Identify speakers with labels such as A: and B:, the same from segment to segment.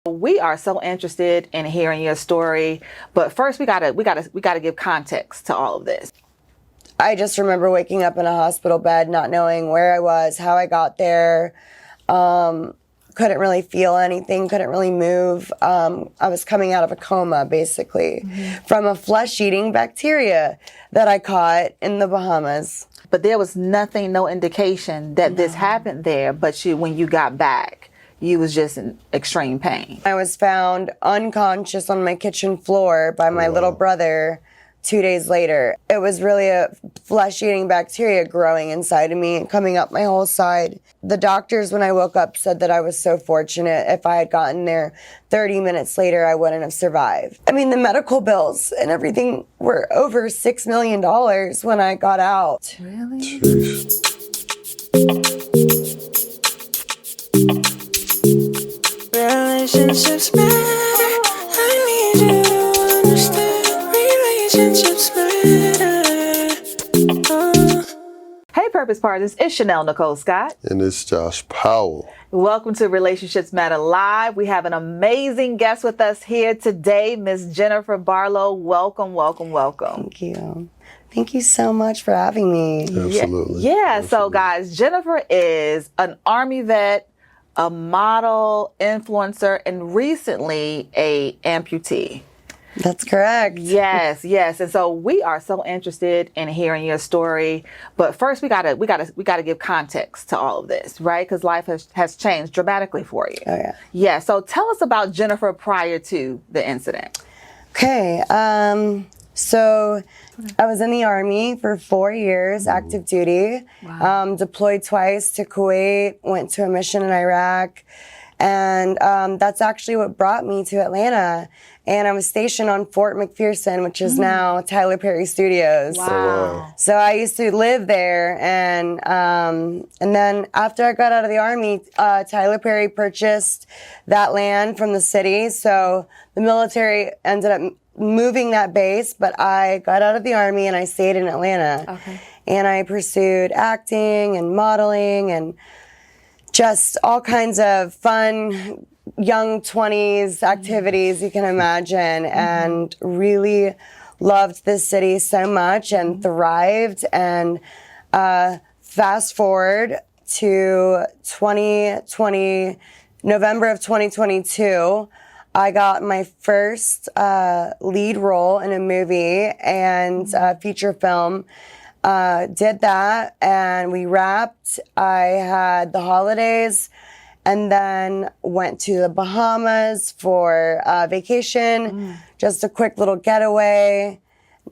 A: We are so interested in hearing your story, but first we gotta give context to all of this.
B: I just remember waking up in a hospital bed, not knowing where I was, how I got there. Couldn't really feel anything, couldn't really move. I was coming out of a coma, basically, from a flesh-eating bacteria that I caught in the Bahamas.
A: But there was nothing, no indication that this happened there, but when you got back, you was just in extreme pain.
B: I was found unconscious on my kitchen floor by my little brother 2 days later. It was really a flesh-eating bacteria growing inside of me and coming up my whole side. The doctors, when I woke up, said that I was so fortunate. If I had gotten there 30 minutes later, I wouldn't have survived. I mean, the medical bills and everything were over $6 million when I got out.
A: Really?
C: Jeez.
D: Relationships matter. I need you to understand. Relationships matter.
A: Hey, Purpose Partners, it's Chanel Nicole Scott.
C: And it's Josh Powell.
A: Welcome to Relationships Matter Live. We have an amazing guest with us here today, Miss Jennifer Barlow. Welcome, welcome, welcome.
B: Thank you. Thank you so much for having me.
C: Absolutely.
A: Yeah, so guys, Jennifer is an Army vet, a model, influencer, and recently a amputee.
B: That's correct.
A: Yes. And so we are so interested in hearing your story. But first we gotta give context to all of this, right? Because life has changed dramatically for you.
B: Oh, yeah.
A: Yeah. So tell us about Jennifer prior to the incident.
B: Okay. So I was in the Army for 4 years, active duty.
A: Wow.
B: Deployed twice to Kuwait, went to a mission in Iraq. And that's actually what brought me to Atlanta. And I was stationed on Fort McPherson, which is now Tyler Perry Studios.
A: Wow.
B: So I used to live there, and then after I got out of the Army, Tyler Perry purchased that land from the city. So the military ended up moving that base, but I got out of the Army and I stayed in Atlanta.
A: Okay.
B: And I pursued acting and modeling and just all kinds of fun young 20s activities you can imagine, and really loved this city so much and thrived. And fast forward to 2020, November of 2022, I got my first lead role in a movie and feature film. Did that and we wrapped. I had the holidays and then went to the Bahamas for vacation, just a quick little getaway.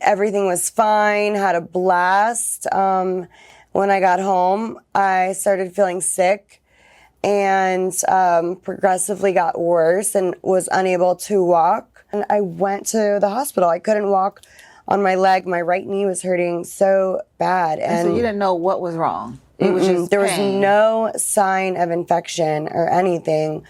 B: Everything was fine, had a blast. When I got home, I started feeling sick and progressively got worse and was unable to walk. And I went to the hospital. I couldn't walk on my leg. My right knee was hurting so bad.
A: And so you didn't know what was wrong?
B: It was just there
A: pain.
B: was no sign of infection or anything.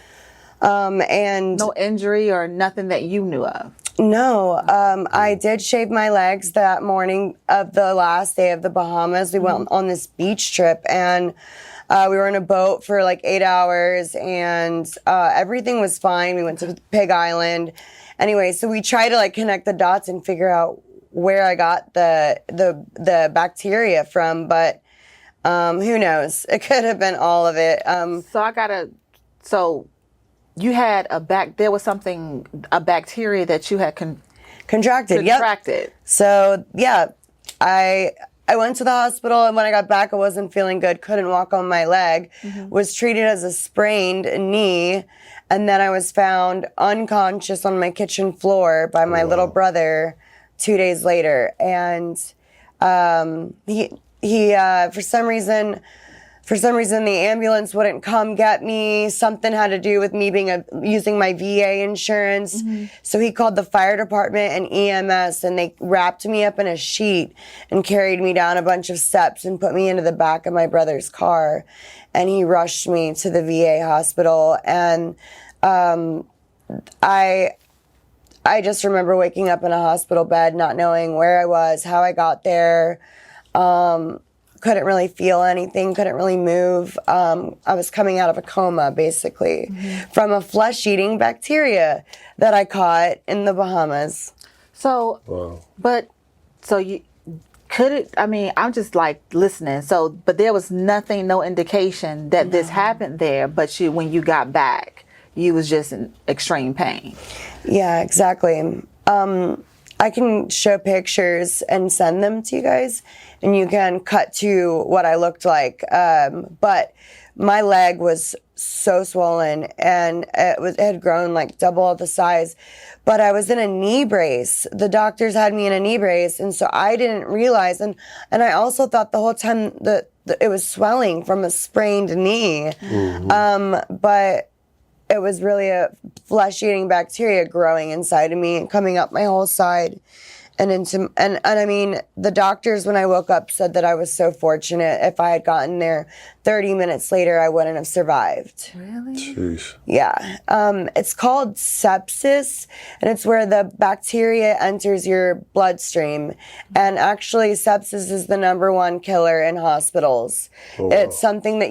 B: And
A: no injury or nothing that you knew of?
B: No. I did shave my legs that morning of the last day of the Bahamas. We went on this beach trip and we were in a boat for like 8 hours and everything was fine. We went to Pig Island. Anyway, so we tried to like connect the dots and figure out where I got the bacteria from, but who knows? It could have been all of it.
A: So you had there was a bacteria that you had
B: contracted. Yep. So yeah, I went to the hospital, and when I got back, I wasn't feeling good. Couldn't walk on my leg. Was treated as a sprained knee, and then I was found unconscious on my kitchen floor by my little brother 2 days later. And he for some reason the ambulance wouldn't come get me. Something had to do with me using my VA insurance. So he called the fire department and EMS, and they wrapped me up in a sheet and carried me down a bunch of steps and put me into the back of my brother's car. And he rushed me to the VA hospital. And I just remember waking up in a hospital bed, not knowing where I was, how I got there. couldn't really feel anything, couldn't really move. I was coming out of a coma, basically, from a flesh-eating bacteria that I caught in the Bahamas.
A: So,
C: Wow.
A: but, so you, could it, I mean, I'm just like listening. So, but there was nothing, no indication that this happened there, but when you got back, you was just in extreme pain.
B: Yeah, exactly. I can show pictures and send them to you guys, and you can cut to what I looked like. But my leg was so swollen, and it had grown like double the size. But I was in a knee brace. The doctors had me in a knee brace, and so I didn't realize. And I also thought the whole time that it was swelling from a sprained knee. But it was really a flesh-eating bacteria growing inside of me and coming up my whole side and into, and I mean, the doctors when I woke up said that I was so fortunate. If I had gotten there 30 minutes later, I wouldn't have survived.
A: Really?
C: Jeez.
B: Yeah. It's called sepsis, and it's where the bacteria enters your bloodstream. And actually, sepsis is the #1 killer in hospitals.
C: Oh, wow.
B: It's something that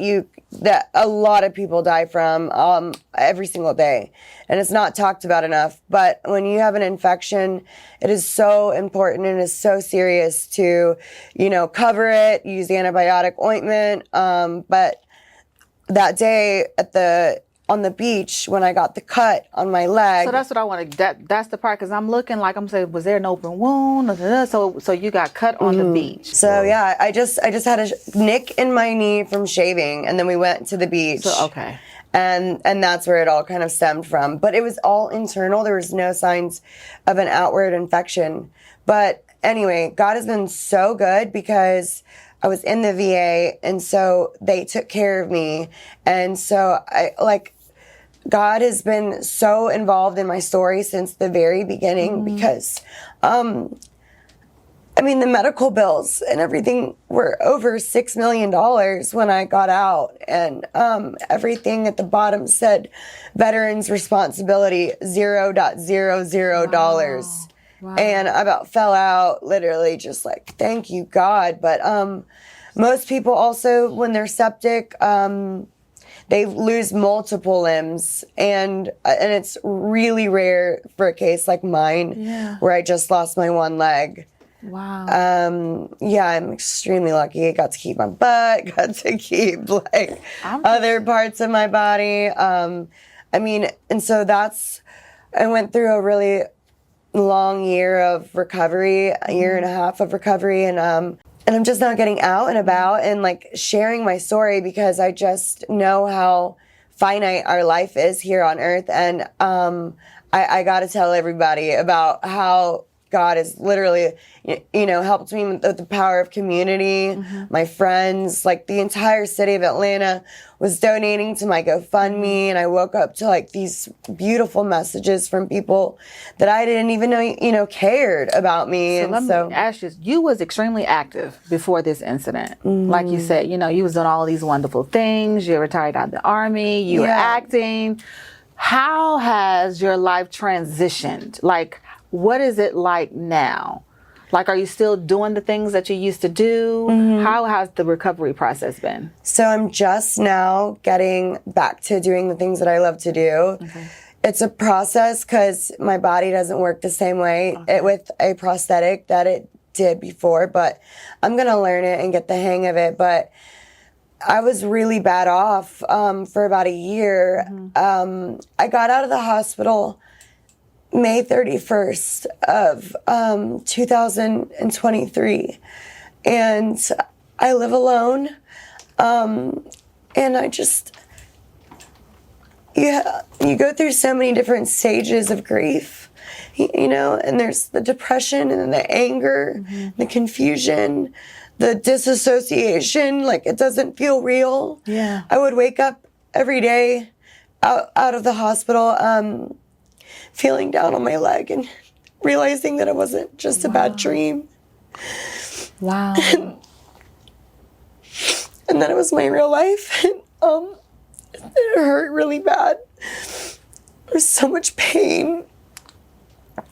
B: a lot of people die from every single day. And it's not talked about enough. But when you have an infection, it is so important and is so serious to, cover it, use antibiotic ointment. But that day on the beach when I got the cut on my leg.
A: So that's what I want to. That's the part because I'm looking like I'm saying, was there an open wound? So you got cut on the beach.
B: So yeah, I just had a nick in my knee from shaving, and then we went to the beach.
A: So okay.
B: And that's where it all kind of stemmed from. But it was all internal. There was no signs of an outward infection. But anyway, God has been so good because I was in the VA, and so they took care of me. And so God has been so involved in my story since the very beginning because, the medical bills and everything were over $6 million when I got out. And everything at the bottom said veterans responsibility, $0.00.
A: Wow.
B: And I about fell out, literally just like, thank you, God. But most people also, when they're septic, they lose multiple limbs, and it's really rare for a case like mine, where I just lost my one leg.
A: Wow.
B: I'm extremely lucky. I got to keep my butt, got to keep other parts of my body. And so I went through a really long year of recovery, a year and a half of recovery, and I'm just not getting out and about and sharing my story because I just know how finite our life is here on earth. And I got to tell everybody about how God has literally, helped me with the power of community. My friends, the entire city of Atlanta was donating to my GoFundMe, and I woke up to these beautiful messages from people that I didn't even know, cared about me.
A: So let me ask you was extremely active before this incident. Like you said, you was doing all these wonderful things. You retired out of the Army. You were acting. How has your life transitioned? What is it like now? Are you still doing the things that you used to do? How has the recovery process been? So
B: I'm just now getting back to doing the things that I love to do. Okay. It's a process because my body doesn't work the same way with a prosthetic that it did before, but I'm going to learn it and get the hang of it. But I was really bad off for about a year. I got out of the hospital May 31st of 2023, and I live alone, and I just, you go through so many different stages of grief, and there's the depression and the anger, the confusion, the disassociation, it doesn't feel real. Yeah. I would wake up every day out of the hospital, feeling down on my leg and realizing that it wasn't just a bad dream. Wow. And that it was my real life. And, it hurt really bad. There was so much pain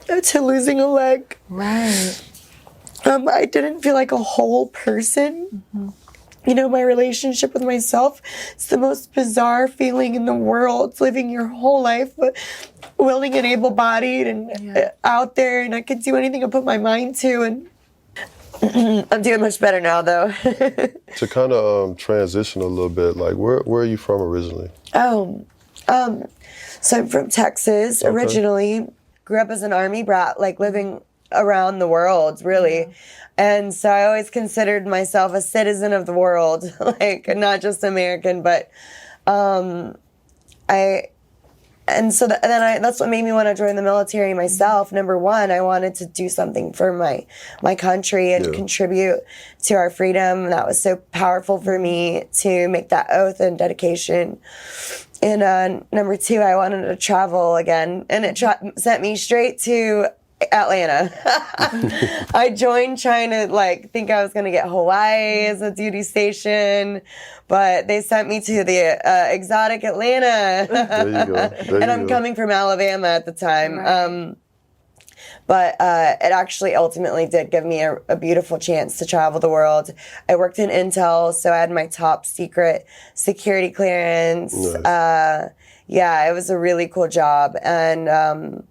B: to losing a leg. Right. I didn't feel like a whole person. my relationship with myself. It's the most bizarre feeling in the world, living your whole life willing and able-bodied and out there, and I could do anything I put my mind to, and I'm doing much better now, though.
C: To kind of transition a little bit, like where are you from originally?
B: So I'm from Texas originally. Grew up as an Army brat, like living around the world, really. Yeah. And so I always considered myself a citizen of the world, like not just American, but that's what made me want to join the military myself. Number one, I wanted to do something for my country and contribute to our freedom. That was so powerful for me to make that oath and dedication. And number two, I wanted to travel again, and it sent me straight to Atlanta. I joined trying to think I was going to get Hawaii as a duty station, but they sent me to the exotic Atlanta.
C: There you go.
B: And I'm coming from Alabama at the time. Right. But it actually ultimately did give me a beautiful chance to travel the world. I worked in Intel, so I had my top secret security clearance. Nice. It was a really cool job. And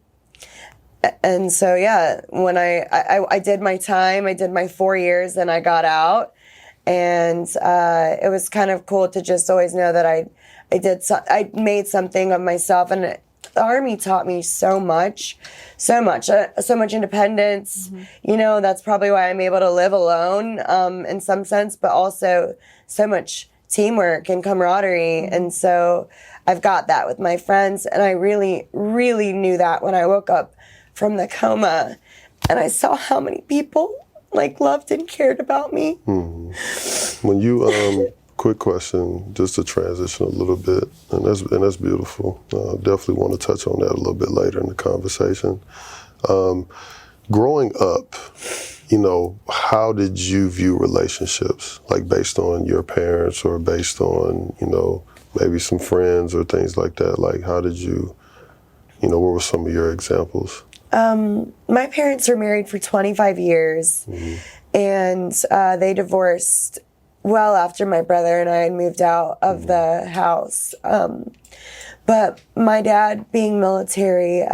B: so, when I did my time, I did my 4 years, and I got out. And it was kind of cool to just always know that I made something of myself. And the Army taught me so much independence. Mm-hmm. That's probably why I'm able to live alone in some sense, but also so much teamwork and camaraderie. Mm-hmm. And so I've got that with my friends. And I really, really knew that when I woke up from the coma and I saw how many people loved and cared about me.
C: Mm-hmm. When you quick question, just to transition a little bit, and that's beautiful. Definitely want to touch on that a little bit later in the conversation. Growing up, how did you view relationships, based on your parents or based on, maybe some friends or things like that? How did you, what were some of your examples?
B: My parents were married for 25 years, mm-hmm. and they divorced well after my brother and I had moved out of the house. But my dad, being military,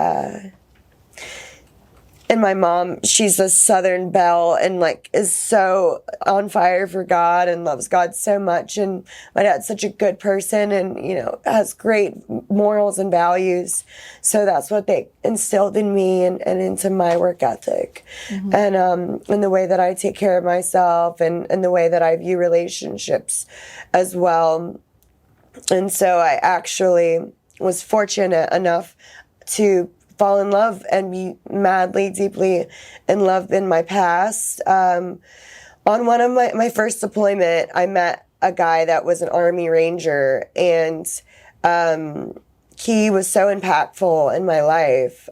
B: and my mom, she's a Southern belle and is so on fire for God and loves God so much. And my dad's such a good person and, has great morals and values. So that's what they instilled in me and into my work ethic. Mm-hmm. And the way that I take care of myself and the way that I view relationships as well. And so I actually was fortunate enough to fall in love and be madly, deeply in love in my past. On one of my first deployment, I met a guy that was an Army Ranger, and he was so impactful in my life.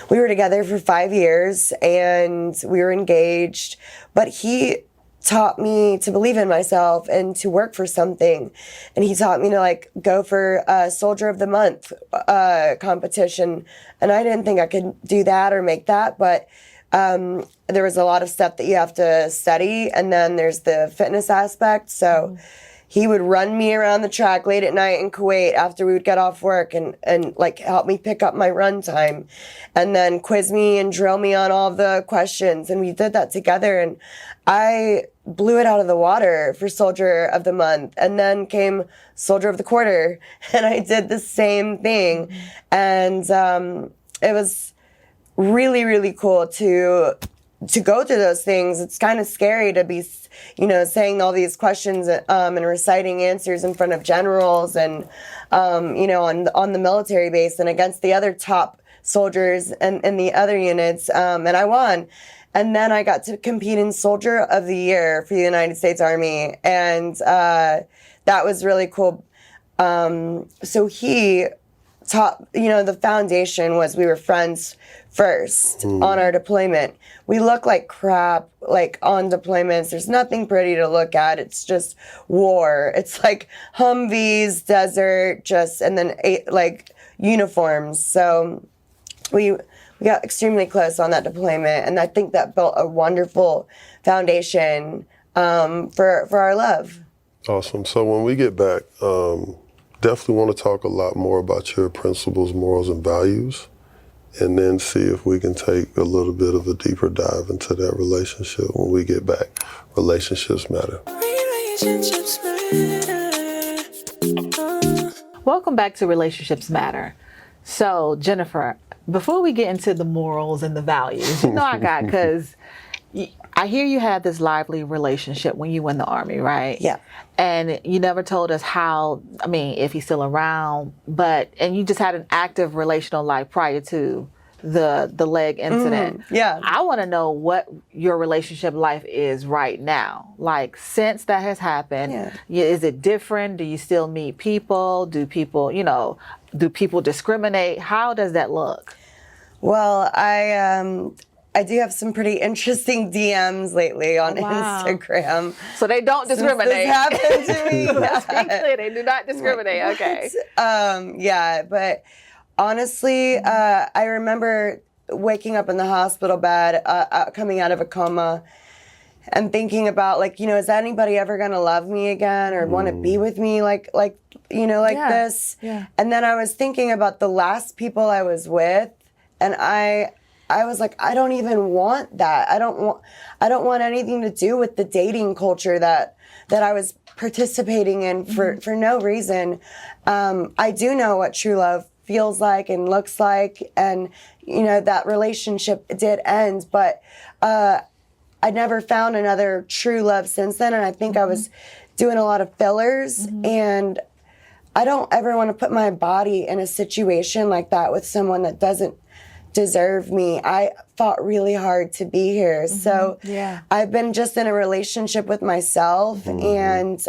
B: We were together for 5 years, and we were engaged, but he taught me to believe in myself and to work for something. And he taught me to go for a Soldier of the Month competition. And I didn't think I could do that or make that, but there was a lot of stuff that you have to study. And then there's the fitness aspect. So he would run me around the track late at night in Kuwait after we would get off work and help me pick up my run time and then quiz me and drill me on all of the questions. And we did that together, and I blew it out of the water for Soldier of the Month, and then came Soldier of the Quarter, and I did the same thing. And it was really, really cool to go through those things. It's kind of scary to be, saying all these questions and reciting answers in front of generals and, on the military base and against the other top soldiers and the other units. And I won. And then I got to compete in Soldier of the Year for the United States Army. And that was really cool. So he taught, the foundation was we were friends first on our deployment. We look like crap, on deployments. There's nothing pretty to look at. It's just war. It's Humvees, desert, and then uniforms. So we got extremely close on that deployment, and I think that built a wonderful foundation for our love.
C: Awesome. So when we get back, definitely want to talk a lot more about your principles, morals, and values, and then see if we can take a little bit of a deeper dive into that relationship when we get back. Relationships matter.
D: Relationships matter.
A: Welcome back to Relationships Matter. So, Jennifer, before we get into the morals and the values, because I hear you had this lively relationship when you were in the Army, right?
B: Yeah.
A: And you never told us how, if he's still around, and you just had an active relational life prior to the leg incident.
B: Yeah.
A: I want to know what your relationship life is right now. Like, since that has happened, is it different? Do you still meet people? Do people discriminate? How does that look?
B: Well, I do have some pretty interesting DMs lately on Instagram.
A: So they don't discriminate.
B: This happened to me.
A: Let's be clear, they do not discriminate. Okay.
B: But honestly, I remember waking up in the hospital bed, coming out of a coma, and thinking about, like, is anybody ever gonna love me again or want to be with me like this?
A: Yeah.
B: And then I was thinking about the last people I was with, and I was like, I don't even want that. I don't want anything to do with the dating culture that I was participating in for no reason. I do know what true love feels like and looks like, and that relationship did end, but I never found another true love since then, and I think I was doing a lot of fillers, and I don't ever want to put my body in a situation like that with someone that doesn't deserve me. I fought really hard to be here. So I've been just in a relationship with myself, and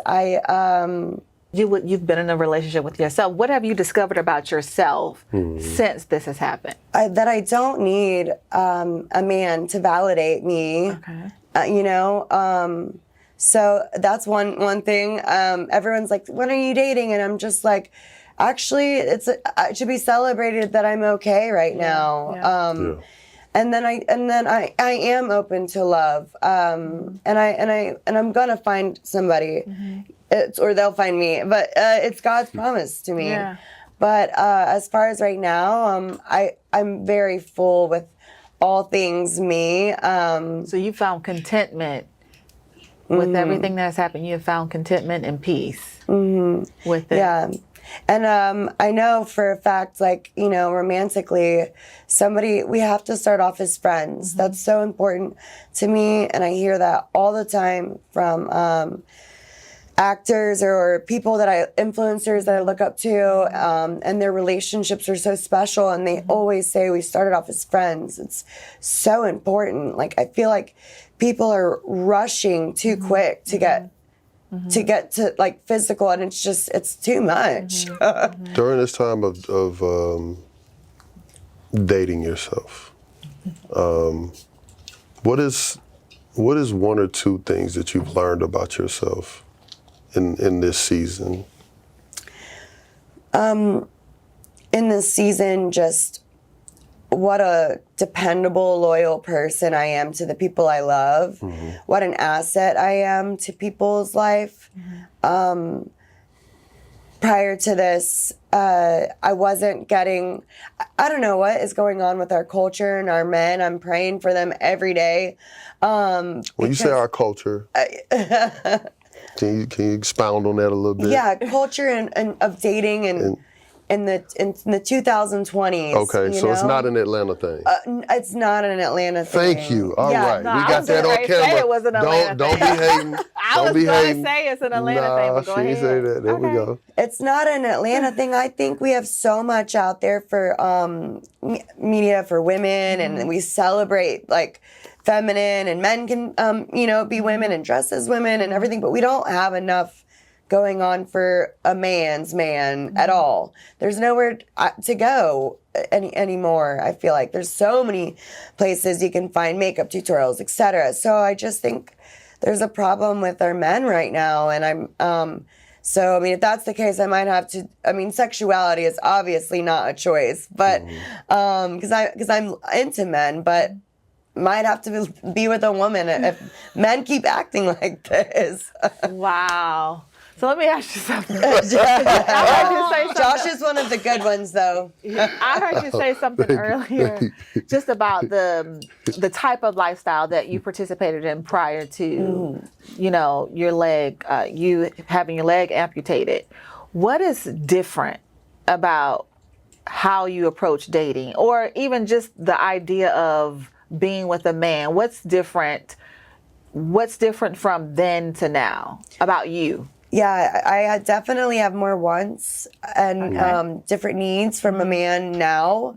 A: You've been in a relationship with yourself. What have you discovered about yourself since this has happened?
B: That I don't need a man to validate me.
A: Okay.
B: So that's one thing. Everyone's like, when are you dating? And I'm just like, actually, it should be celebrated that I'm okay right now. And then I am open to love. And I'm gonna find somebody, or they'll find me. But it's God's promise to me.
A: Yeah.
B: But as far as right now, I'm very full with all things me.
A: So you found contentment with everything that's happened. You have found contentment and peace with it.
B: Yeah. And I know for a fact, like, romantically, we have to start off as friends. That's so important to me. And I hear that all the time from actors or people influencers that I look up to, and their relationships are so special. And they always say we started off as friends. It's so important. Like, I feel like people are rushing too quick to get to like physical, and it's too much.
C: During this time of dating yourself, what is one or two things that you've learned about yourself in this season?
B: In this season, just what a dependable, loyal person I am to the people I love. What an asset I am to people's life. Prior to this, I wasn't getting, I don't know what is going on with our culture and our men. I'm praying for them every day.
C: When you say our culture, can you expound on that a little bit?
B: Yeah, culture and of dating and in the 2020s.
C: Okay, so it's not an Atlanta thing.
B: It's not an Atlanta thing.
C: Thank you. All right,
A: No,
C: we
A: I
C: got
A: was
C: that
A: getting
C: on
A: ready to say
C: camera.
A: it was an Atlanta
C: Don't be hating.
A: I was going to say it's an Atlanta thing, but go
C: she
A: ahead.
C: didn't say that. There we go.
B: It's not an Atlanta thing. I think we have so much out there for media for women, and we celebrate like feminine, and men can be women and dress as women and everything, but we don't have enough going on for a man's man at all. There's nowhere to go anymore. I feel like there's so many places you can find makeup tutorials, etc. So I just think there's a problem with our men right now, and so if that's the case, I might have to. Sexuality is obviously not a choice, but because I'm into men, but might have to be with a woman if men keep acting like this.
A: Wow. So let me ask you something. I heard you say something.
B: Josh is one of the good ones, though.
A: I heard you say something earlier just about the type of lifestyle that you participated in prior to, you know, your leg, you having your leg amputated. What is different about how you approach dating, or even just the idea of being with a man? What's different from then to now about you?
B: Yeah, I definitely have more wants and different needs from a man now.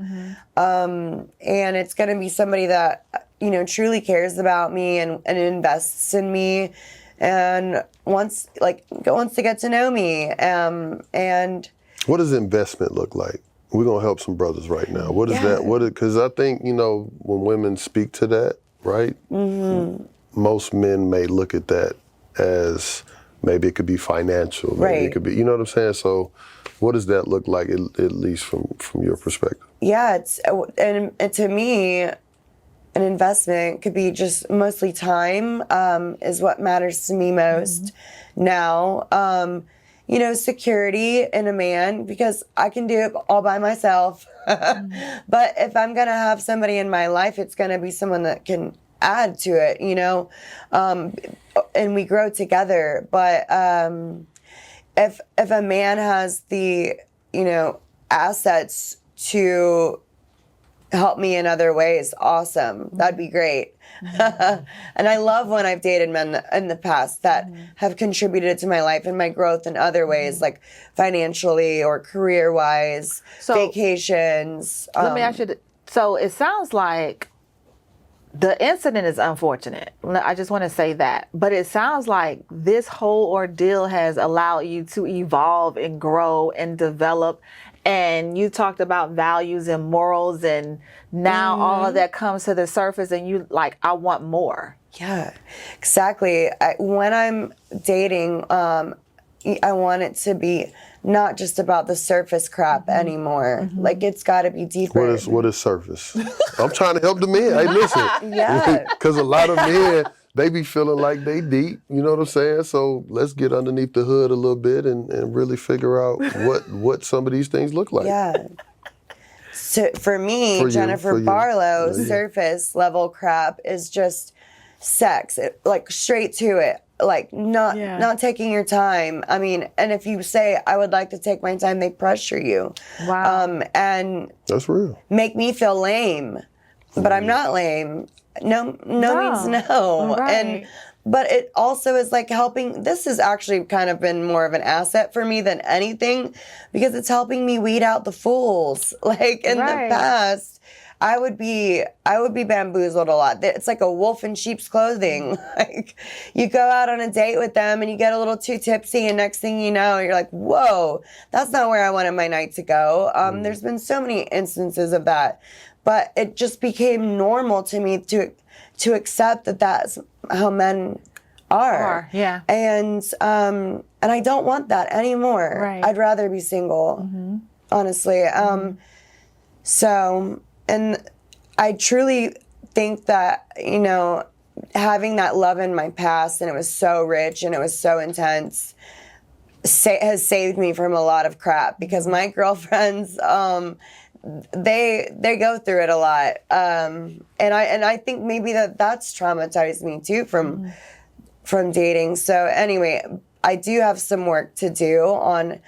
B: And it's going to be somebody that, you know, truly cares about me and invests in me and wants to get to know me. And
C: what does investment look like? We're going to help some brothers right now. What is that? Because I think, you know, when women speak to that, right, most men may look at that as maybe it could be financial, maybe it could be, you know what I'm saying? So what does that look like, at least from your perspective? Yeah,
B: and to me, an investment could be just mostly time is what matters to me most now. You know, security in a man, because I can do it all by myself. But if I'm going to have somebody in my life, it's going to be someone that can add to it, you know, and we grow together. But if a man has the, you know, assets to help me in other ways, awesome. That'd be great. And I love when I've dated men in the past that have contributed to my life and my growth in other ways, like financially or career-wise, vacations.
A: Let me ask you, so it sounds like the incident is unfortunate. I just want to say that. But it sounds like this whole ordeal has allowed you to evolve and grow and develop. And you talked about values and morals, and now all of that comes to the surface and you like, I want more.
B: Yeah, exactly. When I'm dating, I want it to be not just about the surface crap anymore. Like, it's got to be deeper.
C: What is surface? I'm trying to help the men. Hey, listen.
B: Yeah.
C: Because a lot of men, they be feeling like they deep. You know what I'm saying? So let's get underneath the hood a little bit and really figure out what some of these things look like.
B: Yeah. So for me, Jennifer Barlow, surface level crap is just sex, like straight to it. Like not taking your time. I mean, and if you say I would like to take my time, they pressure you.
A: Wow.
B: And
C: that's real.
B: Make me feel lame, but I'm not lame. No means no.
A: Right.
B: But it also is like helping. This has actually kind of been more of an asset for me than anything, because it's helping me weed out the fools. Like in the past, I would be bamboozled a lot. It's like a wolf in sheep's clothing. Like, you go out on a date with them and you get a little too tipsy, and next thing you know, you're like, whoa, that's not where I wanted my night to go. There's been so many instances of that, but it just became normal to me to accept that that's how men are.
A: Yeah.
B: And I don't want that anymore.
A: Right.
B: I'd rather be single, honestly. So, and I truly think that, you know, having that love in my past, and it was so rich and it was so intense, has saved me from a lot of crap, because my girlfriends, they go through it a lot. And I think maybe that's traumatized me too from dating. So anyway, I do have some work to do on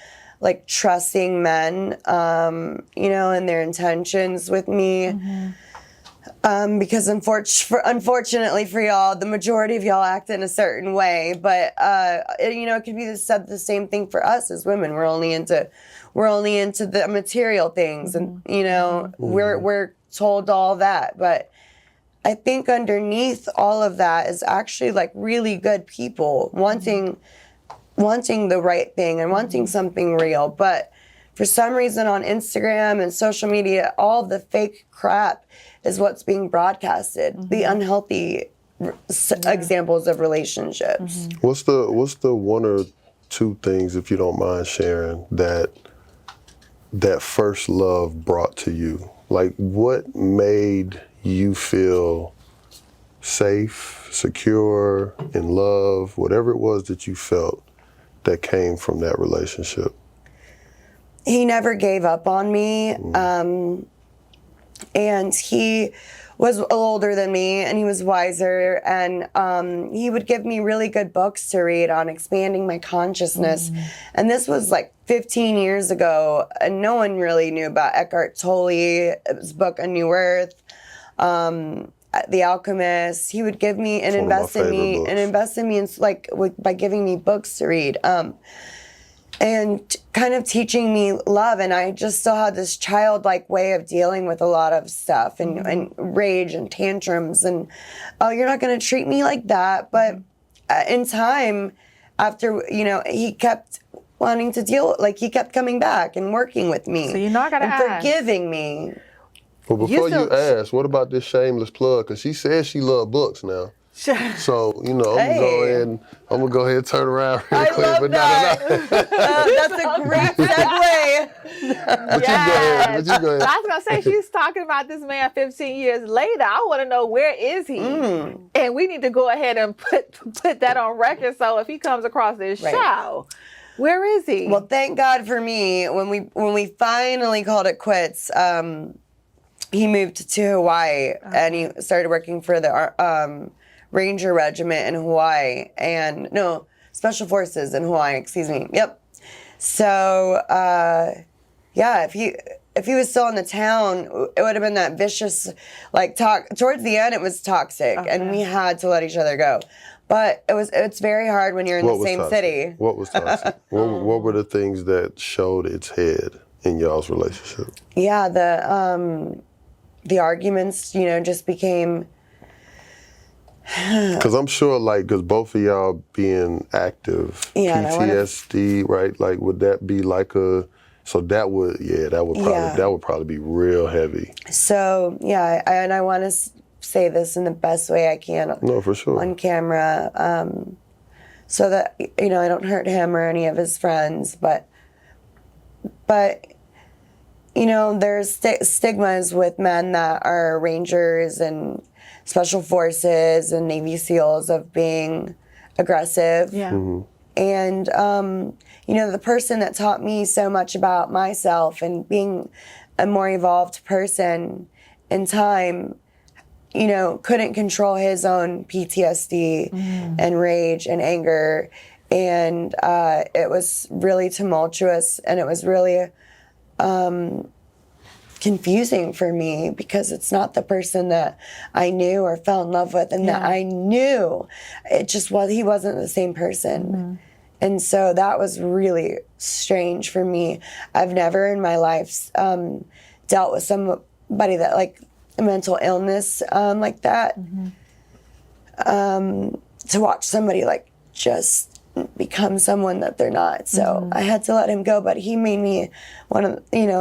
B: like trusting men, you know, and their intentions with me. Because unfortunately for y'all, the majority of y'all act in a certain way. But you know, it could be the same thing for us as women. We're only into the material things, and you know, we're told all that. But I think underneath all of that is actually like really good people wanting the right thing and wanting something real. But for some reason on Instagram and social media, all the fake crap is what's being broadcasted, the unhealthy examples of relationships.
C: What's the one or two things, if you don't mind sharing, that first love brought to you? Like, what made you feel safe, secure, in love, whatever it was that you felt that came from that relationship?
B: He never gave up on me. And he was a little older than me, and he was wiser, and he would give me really good books to read on expanding my consciousness. And this was like 15 years ago, and no one really knew about Eckhart Tolle, his book A New Earth, The Alchemist. He would give me and invest in me by giving me books to read. And kind of teaching me love. And I just still had this childlike way of dealing with a lot of stuff and rage and tantrums. And, oh, you're not going to treat me like that. But in time, after, he kept wanting to he kept coming back and working with me.
A: So I got to ask.
B: Forgiving me.
C: Well, before you ask, what about this shameless plug? Because she says she loves books now. So, I'm gonna go ahead and turn around real quick.
B: I love that. That's a great segue.
C: But you go ahead.
A: I was gonna say, she's talking about this man 15 years later. I want to know, where is he? And we need to go ahead and put that on record. So if he comes across this show, where is he?
B: Well, thank God for me. When we finally called it quits, he moved to Hawaii and he started working for the Ranger Regiment in Hawaii, Special Forces in Hawaii, excuse me. Yep. So, if he was still in the town, it would have been that vicious, talk. Towards the end, it was toxic, and we had to let each other go. But it's very hard when you're in the same city.
C: What was toxic? What were the things that showed its head in y'all's relationship?
B: Yeah, the arguments, just became.
C: Because I'm sure, because both of y'all being active, PTSD, right? Would that be that would probably be real heavy.
B: So, and I want to say this in the best way I can.
C: No, for sure.
B: On camera, so that, I don't hurt him or any of his friends, but there's stigmas with men that are Rangers and Special Forces and Navy SEALs of being aggressive.
A: Yeah.
B: And, the person that taught me so much about myself and being a more evolved person in time, couldn't control his own PTSD and rage and anger. And it was really tumultuous, and it was really confusing for me because it's not the person that I knew or fell in love with and that I knew. It just he wasn't the same person. And so that was really strange for me. I've never in my life dealt with somebody that a mental illness like that. To watch somebody just become someone that they're not. So I had to let him go, but he made me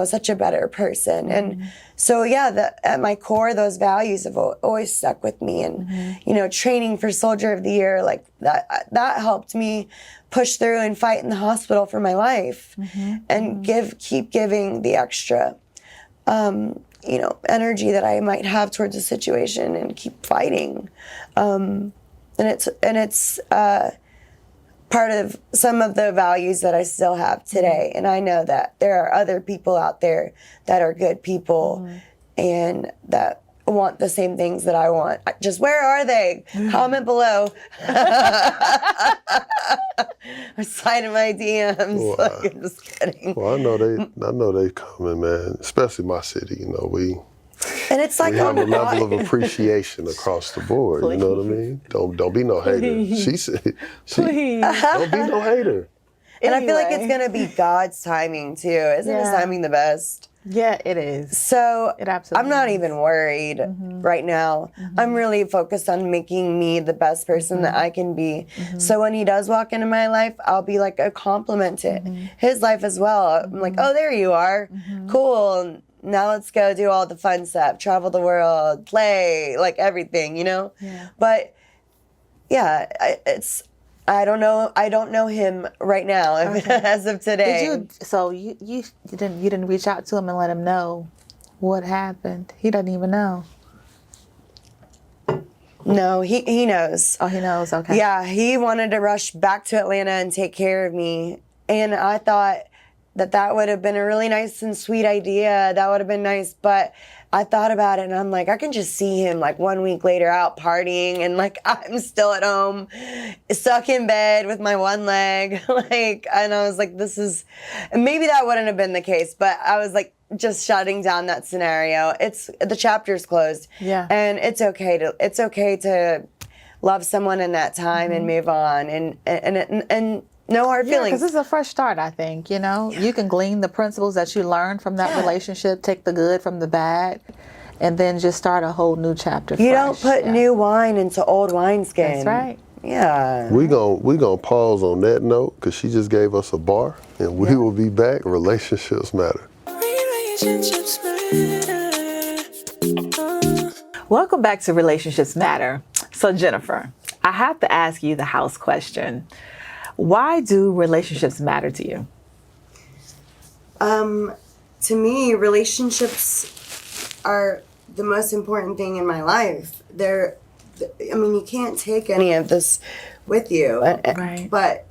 B: such a better person. And so, at my core, those values have always stuck with me. And, training for Soldier of the Year, that helped me push through and fight in the hospital for my life and keep giving the extra, energy that I might have towards a situation and keep fighting. And it's part of some of the values that I still have today. And I know that there are other people out there that are good people and that want the same things that I want. Just where are they? Comment below. Or slide in my DMs.
C: Wow.
B: I'm just kidding.
C: Well, I know they coming, man. Especially my city,
B: And it's
C: we have a level of appreciation across the board.
A: Please.
C: You know what I mean? Don't be no hater.
A: Please.
C: She said,
A: Please.
C: don't be no hater.
B: And I feel like
A: Anyway.
B: it's going to be God's timing too. Isn't His timing the best?
A: Yeah, it is.
B: So
A: It absolutely
B: I'm not
A: is.
B: even worried right now. I'm really focused on making me the best person that I can be. So when he does walk into my life, I'll be a compliment to his life as well. I'm like, oh, there you are. Cool. Now let's go do all the fun stuff, travel the world, play, everything, Yeah. But I don't know him right now as of today.
A: You didn't reach out to him and let him know what happened? He doesn't even know.
B: No, he knows.
A: Oh, he knows. Okay.
B: Yeah, he wanted to rush back to Atlanta and take care of me. And I thought that would have been a really nice and sweet idea. That would have been nice. But I thought about it and I'm like, I can just see him like 1 week later out partying and like I'm still at home, stuck in bed with my one leg. And I was like, and maybe that wouldn't have been the case, but I was like, just shutting down that scenario. The chapter's closed.
A: Yeah.
B: And it's okay to love someone in that time and move on and no hard feelings.
A: Because it's a fresh start, I think, You can glean the principles that you learned from that relationship, take the good from the bad, and then just start a whole new chapter
B: You
A: fresh.
B: don't put new wine into old wineskin.
A: That's right.
B: Yeah.
C: We gonna pause on that note because she just gave us a bar, and we will be back. Relationships matter.
D: Relationships matter.
A: Welcome back to Relationships Matter. So, Jennifer, I have to ask you the house question. Why do relationships matter to you?
B: To me, relationships are the most important thing in my life. You can't take any of this with you.
A: Right.
B: But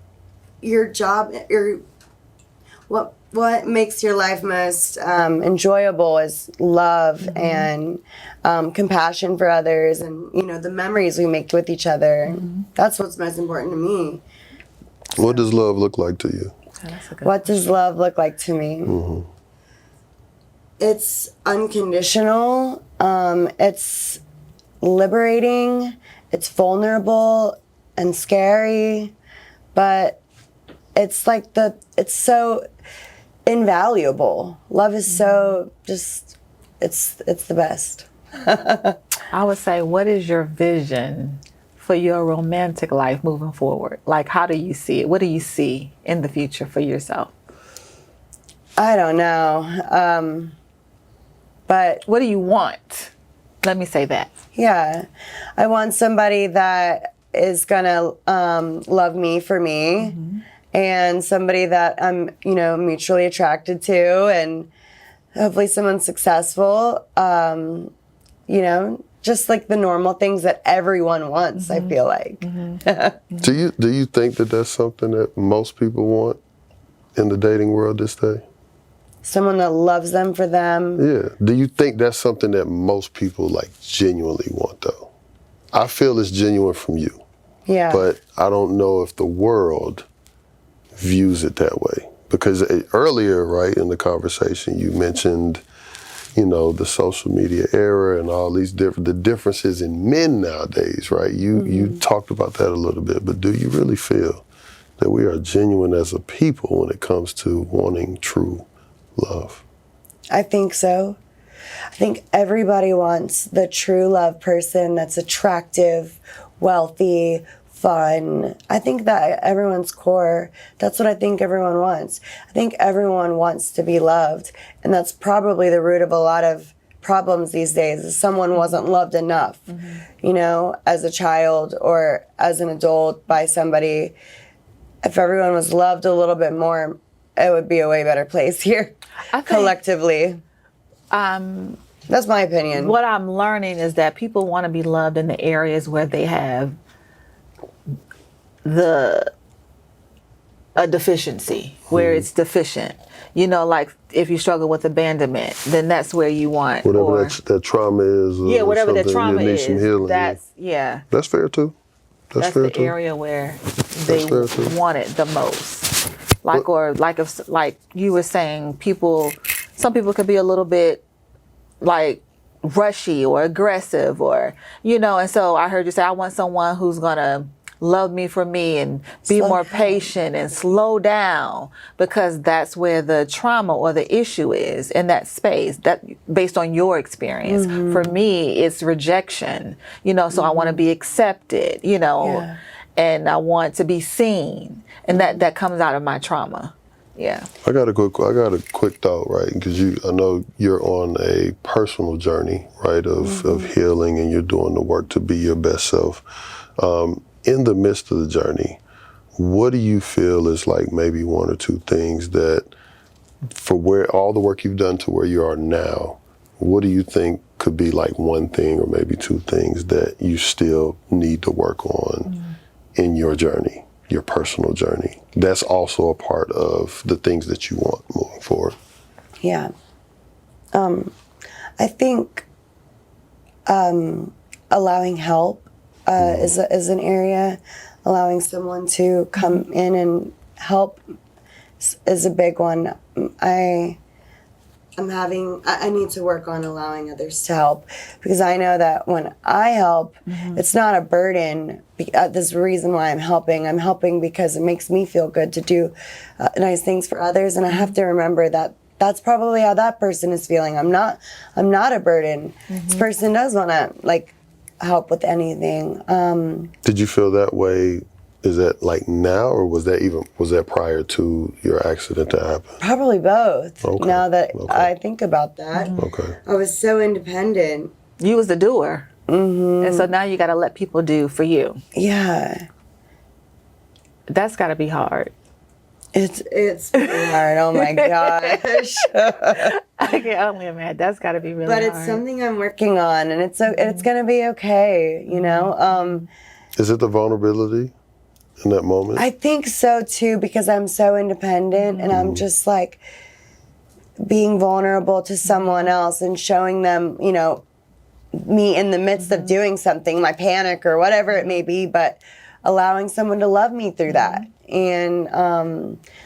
B: your job, what makes your life most enjoyable is love and compassion for others and, the memories we make with each other. That's what's most important to me.
C: What does love look like to you?
B: What does love look like to me? It's unconditional. It's liberating. It's vulnerable and scary, but it's so invaluable. Love is so it's the best.
A: I would say, what is your vision for your romantic life moving forward? Like, how do you see it? What do you see in the future for yourself?
B: I don't know. But
A: what do you want? Let me say that.
B: Yeah. I want somebody that is gonna love me for me and somebody that I'm, mutually attracted to and hopefully someone successful, just like the normal things that everyone wants, I feel like.
C: Do you think that that's something that most people want in the dating world this day?
B: Someone that loves them for them.
C: Yeah. Do you think that's something that most people genuinely want though? I feel it's genuine from you.
B: Yeah.
C: But I don't know if the world views it that way. Because earlier, right, in the conversation, you mentioned, the social media era and all these the differences in men nowadays, right? You talked about that a little bit, but do you really feel that we are genuine as a people when it comes to wanting true love?
B: I think so. I think everybody wants the true love person that's attractive, wealthy, fun. I think that everyone's core, that's what I think everyone wants. I think everyone wants to be loved. And that's probably the root of a lot of problems these days, is someone wasn't loved enough, as a child or as an adult by somebody. If everyone was loved a little bit more, it would be a way better place here, collectively. That's my opinion.
A: What I'm learning is that people want to be loved in the areas where they have a deficiency, where it's deficient. Like if you struggle with abandonment, then that's where you want.
C: Whatever that trauma is.
A: Whatever that trauma
C: is. Some healing.
A: That's
C: fair too. That's fair
A: the
C: too.
A: area where they want it the most. Like you were saying, some people could be a little bit rushy or aggressive and so I heard you say, I want someone who's gonna love me for me and be more patient and slow down, because that's where the trauma or the issue is in that space, that based on your experience. For me, it's rejection, so I want to be accepted, and I want to be seen, and that comes out of my trauma. Yeah.
C: I got a quick thought, right? Because I know you're on a personal journey, right, of healing, and you're doing the work to be your best self. In the midst of the journey, what do you feel is maybe one or two things that, for where all the work you've done to where you are now, what do you think could be like one thing or maybe two things that you still need to work on in your journey, your personal journey. That's also a part of the things that you want moving forward.
B: Yeah. I think allowing help is an area. Allowing someone to come in and help is a big one. I need to work on allowing others to help, because I know that when I help, it's not a burden. There's a reason why I'm helping. I'm helping because it makes me feel good to do nice things for others, and I have to remember that that's probably how that person is feeling. I'm not a burden. This person does want to like help with anything.
C: Did you feel that way? Is that like now, or was that prior to your accident to happen?
B: Probably both.
C: Okay.
B: Now that I think about that.
C: Okay.
B: I was so independent.
A: You was the doer. And so now you got to let people do for you.
B: Yeah.
A: That's got to be hard.
B: It's hard. Oh my gosh.
A: I can only imagine. That's got to be really
B: But
A: hard.
B: it's something I'm working on, and it's gonna be okay. You know.
C: Is it the vulnerability in that moment?
B: I think so too, because I'm so independent, and I'm just like being vulnerable to someone else and showing them, you know, me in the midst of doing something, my panic or whatever it may be, but allowing someone to love me through that, and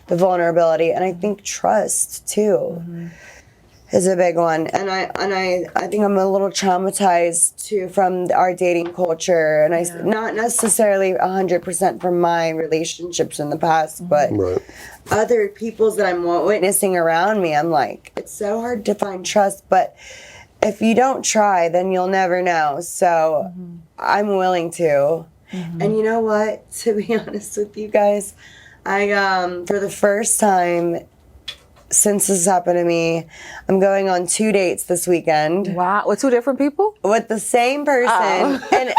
B: the vulnerability, and I think trust too is a big one. And I think I'm a little traumatized too from our dating culture, and not necessarily 100% from my relationships in the past, but
C: Right.
B: other people's that I'm witnessing around me. I'm like, it's so hard to find trust, but if you don't try, then you'll never know. So I'm willing to. And you know what? To be honest with you guys, I for the first time since this happened to me, I'm going on 2 dates this weekend
A: Wow. With two different people?
B: with the same person. And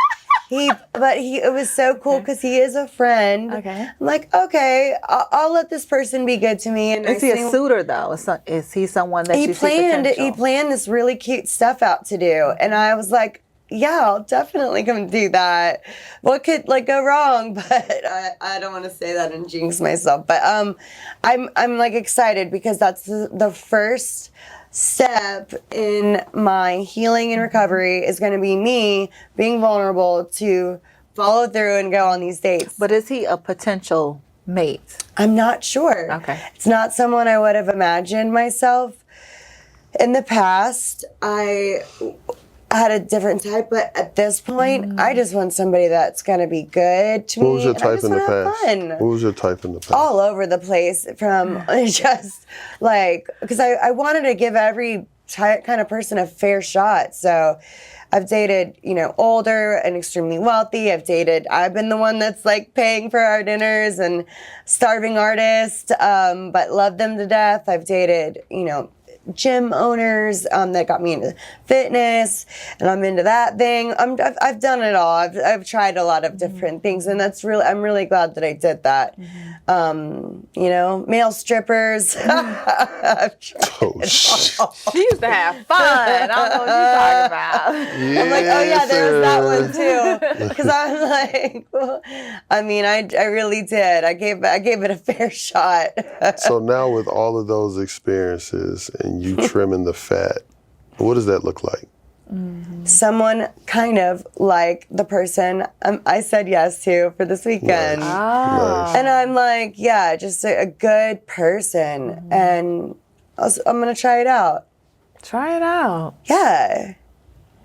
B: it was so cool because he is a friend.
A: Okay.
B: I'm like, okay, I'll let this person be good to me. And
A: Is he a suitor, though? Is he someone that you see potential?
B: He planned this really cute stuff out to do, and I was like, yeah, I'll definitely come do that. What could like go wrong? But I don't want to say that and jinx myself. But I'm like excited because that's the first step in my healing and recovery is going to be me being vulnerable to follow through and go on these dates.
A: But is he a potential mate?
B: I'm not sure.
A: Okay.
B: It's not someone I would have imagined myself. In the past, I had a different type, but at this point, I just want somebody that's going to be good to me.
C: What was your
B: and I
C: type
B: just
C: in the
B: wanna have
C: past?
B: fun.
C: What was your type in the past?
B: All over the place, from just like, because I wanted to give every kind of person a fair shot. So I've dated, you know, older and extremely wealthy. I've been the one that's like paying for our dinners and starving artists, but love them to death. I've dated, you know, gym owners that got me into fitness, and I'm into that thing. I've done it all. I've tried a lot of different things, and I'm really glad that I did that. You know, male strippers. I've tried
C: Oh, shit.
A: She used to have fun. I don't know what you're talking about.
B: I'm like, oh yeah, there was that one too. Because I'm like, well, I mean, I really did. I gave it a fair shot.
C: So now with all of those experiences and you trimming the fat, what does that look like?
B: Someone kind of like the person I said yes to for this weekend.
C: Nice.
B: And I'm like, yeah, just a good person. And I'm going to try it out.
A: Try it out.
B: Yeah.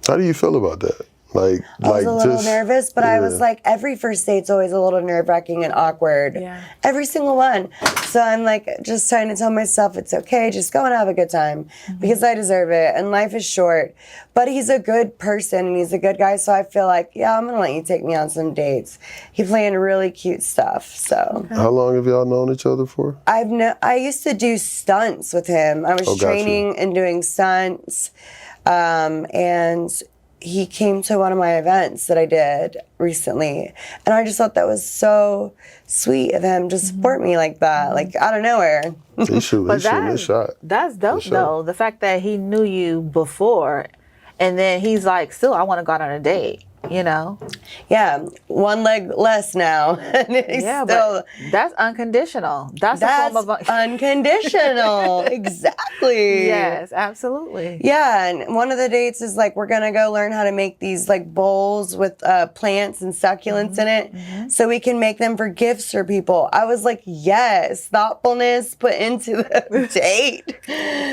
C: How do you feel about that? Like,
B: I was a little
C: just,
B: nervous, but I was
C: yeah.
B: like, every first date's always a little nerve-wracking and awkward.
A: Yeah.
B: Every single one. So I'm like, just trying to tell myself it's okay, just go and have a good time because I deserve it and life is short. But he's a good person and he's a good guy, so I feel like, yeah, I'm gonna let you take me on some dates. He planned really cute stuff, so.
C: How long have y'all known each other for?
B: I used to do stunts with him. I was
C: got you.
B: training and doing stunts, and he came to one of my events that I did recently, and I just thought that was so sweet of him to support me like that, like out of nowhere.
C: He shooting his shot.
A: That's dope,
C: For sure.
A: though. The fact that he knew you before And then he's like, still, I want to go out on a date, you know?
B: Yeah, one leg less now. And he's
A: Yeah,
B: still,
A: but that's unconditional. That's a form of
B: unconditional. Exactly.
A: Yes, absolutely.
B: Yeah, and one of the dates is like, we're gonna go learn how to make these like bowls with plants and succulents in it, so we can make them for gifts for people. I was like, yes, thoughtfulness put into the date,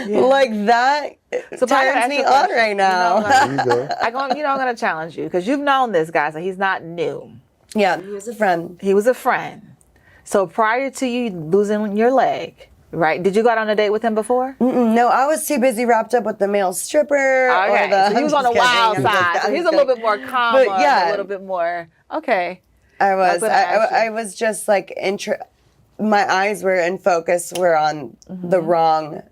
B: like that.
A: So I gotta
B: turns
A: ask
B: me
A: you a
B: on
A: question.
B: right now.
C: There you go.
A: I'm going to challenge you because you've known this guy, so he's not new.
B: Yeah, he was a friend.
A: He was a friend. So prior to you losing your leg, right? Did you go out on a date with him before?
B: No, I was too busy wrapped up with the male stripper.
A: Okay,
B: Or the,
A: so he was on the wild side. So he's a little bit more calm,
B: But yeah.
A: a little bit more, okay.
B: I was.
A: what I asked you.
B: I was just like, my eyes were in focus, were on the wrong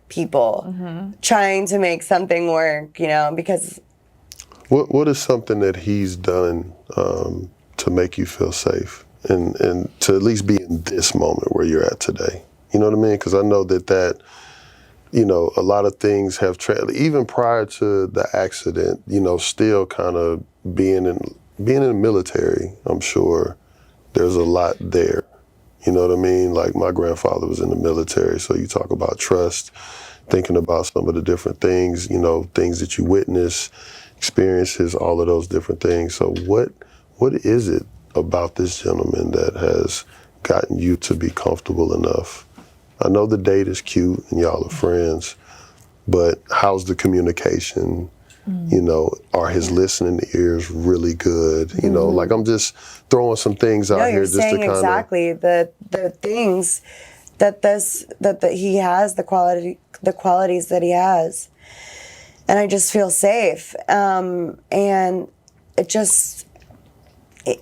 B: people, trying to make something work, you know, because.
C: What is something that he's done to make you feel safe and to at least be in this moment where you're at today? You know what I mean? Because I know that, you know, a lot of things have, even prior to the accident, you know, still kind of being in the military, I'm sure there's a lot there. You know what I mean? Like my grandfather was in the military, so you talk about trust, thinking about some of the different things, you know, things that you witness, experiences, all of those different things. So what is it about this gentleman that has gotten you to be comfortable enough? I know the date is cute and y'all are friends, but how's the communication? You know, are his listening ears really good? You know, like I'm just throwing some things out here just to kind of.
B: Exactly the things that he has, the qualities that he has, and I just feel safe. And it just.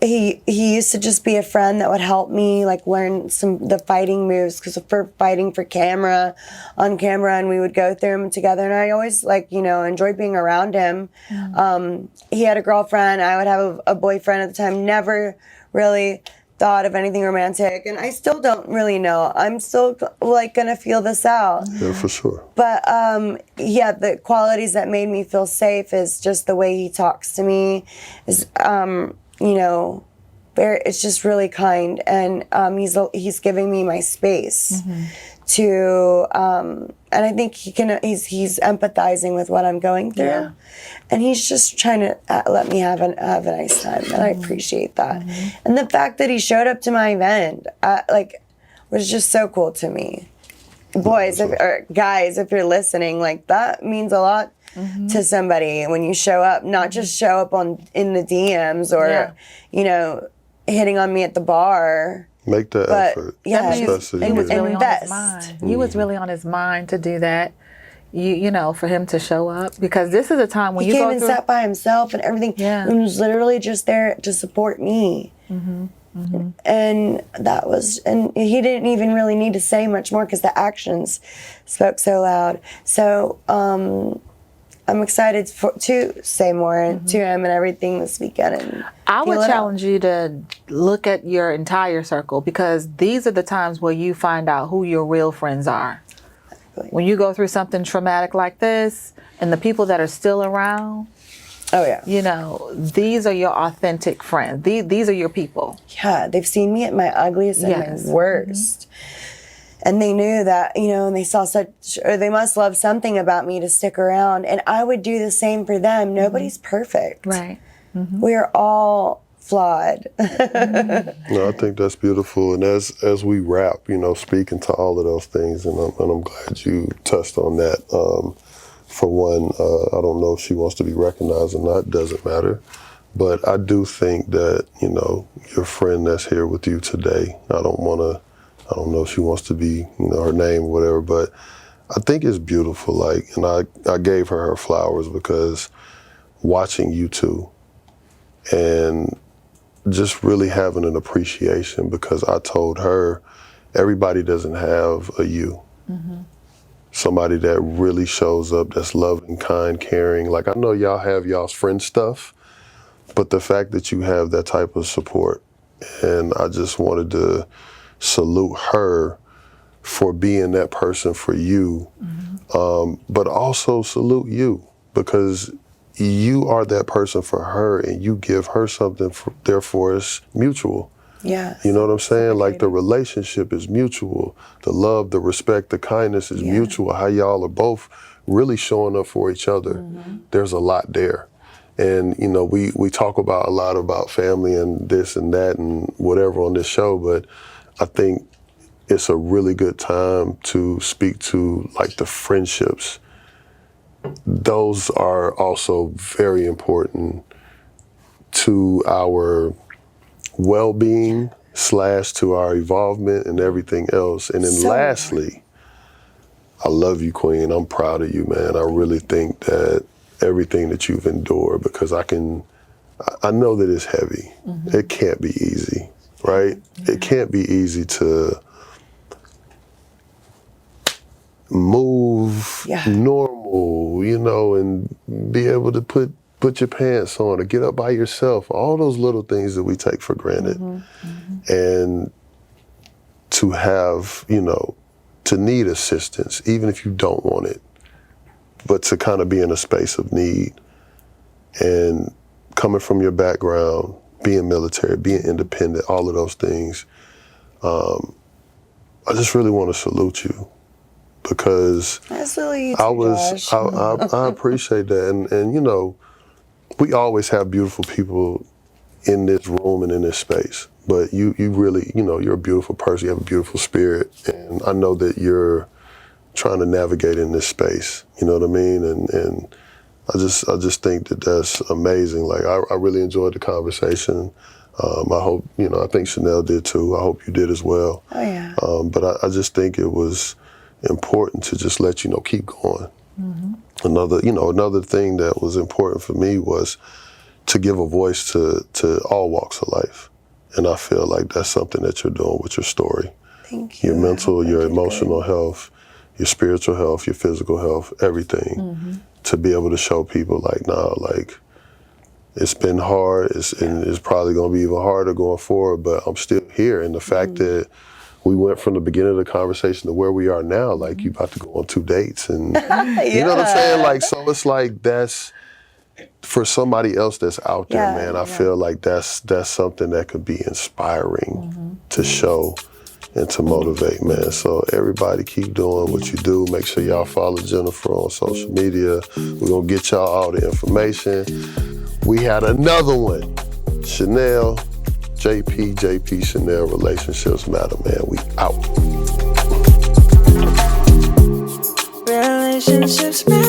B: He used to just be a friend that would help me like learn the fighting moves, because for fighting on camera, and we would go through them together. And I always enjoyed being around him. He had a girlfriend. I would have a boyfriend at the time. Never really thought of anything romantic, and I still don't really know. I'm still gonna feel this out.
C: Yeah, for sure.
B: But the qualities that made me feel safe is just the way he talks to me. Is it's just really kind, and he's giving me my space to, and I think he's empathizing with what I'm going through, and he's just trying to let me have a nice time, and I appreciate that. And the fact that he showed up to my event, was just so cool to me. Boys, or guys, if you're listening, that means a lot to somebody when you show up, not just show up in the DMs or, hitting on me at the bar.
C: Make the effort.
B: Yeah,
A: he was really
B: invest.
A: on his mind. You was really on his mind to do that. You know, for him to show up, because this is a time when
B: he
A: you
B: came
A: go
B: and
A: through.
B: sat by himself and everything.
A: Yeah.
B: And was literally just there to support me. And that was, and he didn't even really need to say much more because the actions spoke so loud. So I'm excited to say more to him and everything this weekend. And
A: I would challenge you to look at your entire circle, because these are the times where you find out who your real friends are. Exactly. When you go through something traumatic like this, and the people that are still around,
B: oh yeah,
A: these are your authentic friends. These are your people.
B: Yeah, they've seen me at my ugliest and my worst. And they knew that, and they saw they must love something about me to stick around. And I would do the same for them. Nobody's perfect.
A: Right.
B: We are all flawed.
C: No, I think that's beautiful. And as we wrap, speaking to all of those things, and I'm glad you touched on that. For one, I don't know if she wants to be recognized or not, doesn't matter. But I do think that, your friend that's here with you today, I don't know if she wants to be, her name or whatever, but I think it's beautiful. And I gave her flowers because watching you two and just really having an appreciation, because I told her everybody doesn't have a you. Somebody that really shows up, that's loving, kind, caring. I know y'all have y'all's friend stuff, but the fact that you have that type of support, and I just wanted to salute her for being that person for you, but also salute you, because you are that person for her and you give her something, therefore it's mutual.
B: Yeah.
C: You know what I'm saying? Like the relationship is mutual. The love, the respect, the kindness is mutual. How y'all are both really showing up for each other. There's a lot there. And, you know, we talk about a lot about family and this and that and whatever on this show, but I think it's a really good time to speak to like the friendships. Those are also very important to our well-being / to our evolvement and everything else. And then lastly, I love you, Queen. I'm proud of you, man. I really think that everything that you've endured, because I know that it's heavy. It can't be easy, right? It can't be easy to move normal, you know, and be able to put your pants on or get up by yourself, all those little things that we take for granted. And to have, you know, to need assistance, even if you don't want it, but to kind of be in a space of need. And coming from your background, being military, being independent, all of those things, I just really want to salute you, because
B: I
C: appreciate that. And you know, we always have beautiful people in this room and in this space, but you really, you know, you're a beautiful person, you have a beautiful spirit, and I know that you're trying to navigate in this space, you know what I mean? And I just think that that's amazing. Like, I really enjoyed the conversation. I hope, you know, I think Chanel did too. I hope you did as well.
B: Oh yeah.
C: But I just think it was important to just let you know, keep going. Another thing that was important for me was to give a voice to all walks of life. And I feel like that's something that you're doing with your story.
B: Thank you.
C: Your mental, your emotional health, your spiritual health, your physical health, everything. To be able to show people like, nah, like, it's been hard, and it's probably gonna be even harder going forward, but I'm still here. And the fact that we went from the beginning of the conversation to where we are now, like, you about to go on 2 dates, and you know what I'm saying? Like, so it's like, that's, for somebody else that's out there, man, I feel like that's something that could be inspiring to show and to motivate, man. So everybody keep doing what you do. Make sure y'all follow Jennifer on social media. We're gonna get y'all all the information. We had another one. Chanel, JP Chanel, Relationships Matter, man. We out.
D: Relationships matter.